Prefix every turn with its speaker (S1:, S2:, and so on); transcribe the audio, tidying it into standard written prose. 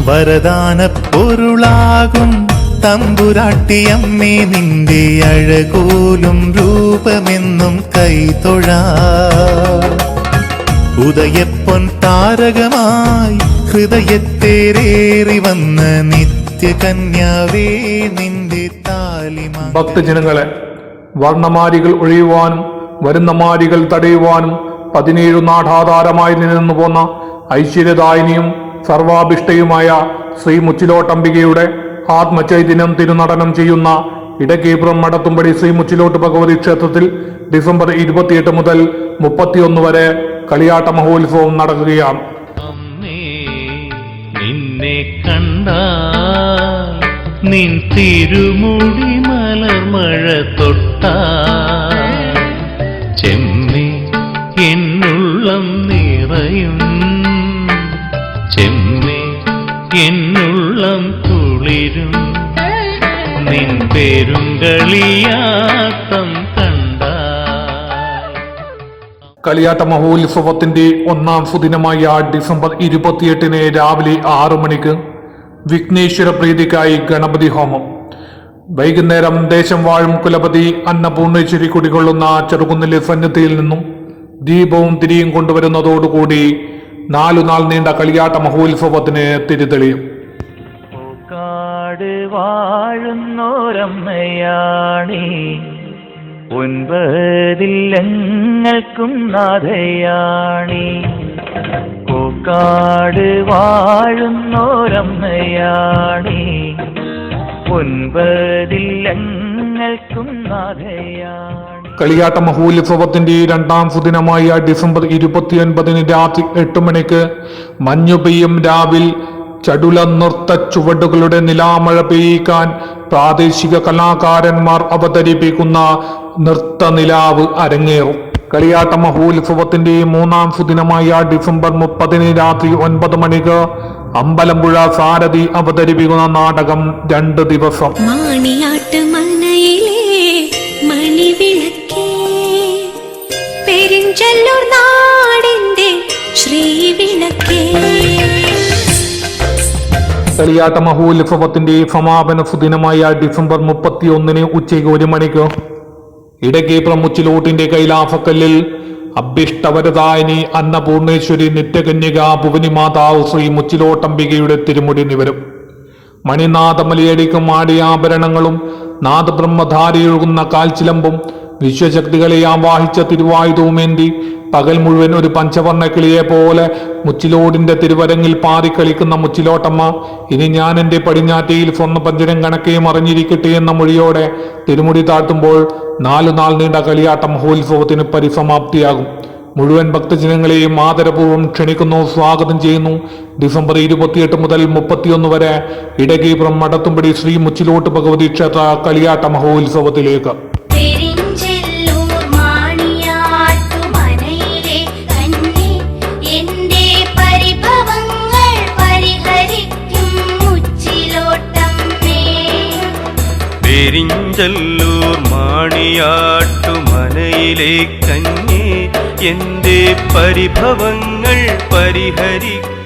S1: വരദാന പൊരുളാകും തമ്പുരാട്ടിയമ്മേ നിന്റെ അഴകോലും രൂപമെന്നും കൈതൊഴാ. ഉദയപ്പൊൻ താരകമായി ഹൃദയത്തേറേറി വന്ന നിത്യകന്യാവേ നിന്റെ താലിമാ.
S2: ഭക്തജനങ്ങളെ, വർണ്ണമാരികൾ ഒഴിയുവാനും വരുന്ന മാരികൾ തടയുവാനും 17 നാടാധാരമായി നിന്നു പോന്ന ഐശ്വര്യദായിനിയും സർവാഭിഷ്ടയുമായ ശ്രീ മുച്ചിലോട്ടംബികയുടെ ആത്മചൈതന്യം തിരുനടനം ചെയ്യുന്ന ഇടക്കീപ്രം മടത്തുംപടി ശ്രീ മുച്ചിലോട്ട് ഭഗവതി ക്ഷേത്രത്തിൽ ഡിസംബർ 28 മുതൽ 31 വരെ കളിയാട്ട മഹോത്സവം നടക്കുകയാണ്.
S1: നിന്നെ കണ്ടാൽ നിൻ തിരുമുടി മലർമഴ തൊട്ടാൽ ചെമ്മേ എന്നുള്ളം നിറയും, ചെമ്മേ എന്നുള്ളം കുളിരും, നിൻ പെരുങ്കളിയാട്ടം
S2: കളിയാട്ട മഹോത്സവത്തിന്റെ 1ാം സുദിനമായ ഡിസംബർ 28 രാവിലെ 6 മണിക്ക് വിഘ്നേശ്വര പ്രീതിക്കായി ഗണപതി ഹോമം. വൈകുന്നേരം ദേശം വാഴും കുലപതി അന്നപൂർണേശ്വരി കുടികൊള്ളുന്ന ചെറുകുന്നിലെ സന്നിധിയിൽ നിന്നും ദീപവും തിരിയും കൊണ്ടുവരുന്നതോടുകൂടി 4 നാൾ നീണ്ട കളിയാട്ട മഹോത്സവത്തിന് തിരിതെളിയും.
S3: ഒൻപതില്ലങ്ങൾക്കും നാഥയാണി, പൂക്കാട് വാഴുന്നോരമ്മയാണി, ഒൻപതില്ലങ്ങൾക്കും നാഥയാണി.
S2: കളിയാട്ട മഹോത്സവത്തിന്റെ 2ാം സുദിനമായ ഡിസംബർ 29 രാത്രി 8 മണിക്ക് മഞ്ഞു പെയ്യും രാവിൽ ചടുല നൃത്ത ചുവടുകളുടെ നിലാമഴ പെയ്യിക്കാൻ പ്രാദേശിക കലാകാരന്മാർ അവതരിപ്പിക്കുന്ന നൃത്ത നിലാവ് അരങ്ങേറും. കളിയാട്ട മഹോത്സവത്തിന്റെ 3ാം സുദിനമായ ഡിസംബർ 30 രാത്രി 9 മണിക്ക് അമ്പലമ്പുഴ സാരഥി അവതരിപ്പിക്കുന്ന നാടകം 2 ദിവസം. കളിയാട്ട മഹോത്സവത്തിന്റെ സമാപന സുദിനമായ ഡിസംബർ 31 ഉച്ചയ്ക്ക് 1 മണിക്ക് ഇടക്കീപ്രം മുച്ചിലോട്ടിന്റെ കൈലാസക്കല്ലിൽ അഭിഷ്ടവരദായിനി അന്നപൂർണേശ്വരി നിത്യകന്യക ഭുവനി മാതാവ് ശ്രീ മുച്ചിലോട്ടംബികയുടെ തിരുമുടി നിവരും. മണിനാഥമലയടിക്കും ആടിയാഭരണങ്ങളും നാദബ്രഹ്മധാരിയൊഴുകുന്ന കാൽച്ചിലമ്പും വിശ്വശക്തികളെ ആവാഹിച്ച തിരുവായുധവുമേന്തി പകൽ മുഴുവൻ ഒരു പഞ്ചവർണ്ണ കിളിയെ പോലെ മുച്ചിലോടിന്റെ തിരുവരങ്ങിൽ പാറിക്കളിക്കുന്ന മുച്ചിലോട്ടമ്മ ഇനി ഞാൻ എൻ്റെ പടിഞ്ഞാറ്റയിൽ സ്വർണ്ണ പഞ്ചരം കണക്കെ മറിഞ്ഞിരിക്കട്ടെ എന്ന മൊഴിയോടെ തിരുമുടി താഴ്ത്തുമ്പോൾ 4 നാൾ നീണ്ട കളിയാട്ട മഹോത്സവത്തിന് പരിസമാപ്തിയാകും. മുഴുവൻ ഭക്തജനങ്ങളെയും ആദരപൂർവ്വം ക്ഷണിക്കുന്നു, സ്വാഗതം ചെയ്യുന്നു. ഡിസംബർ 28 മുതൽ 31 വരെ ഇടകീപ്രം മടത്തുംപടി ശ്രീ മുച്ചിലോട്ട് ഭഗവതി ക്ഷേത്ര കളിയാട്ട മഹോത്സവത്തിലേക്ക്.
S4: പെരിഞ്ചല്ലൂർ മാണിയാട്ടുമനയിലെ കന്യേ, എന്റെ പരിഭവങ്ങൾ പരിഹരിക്കും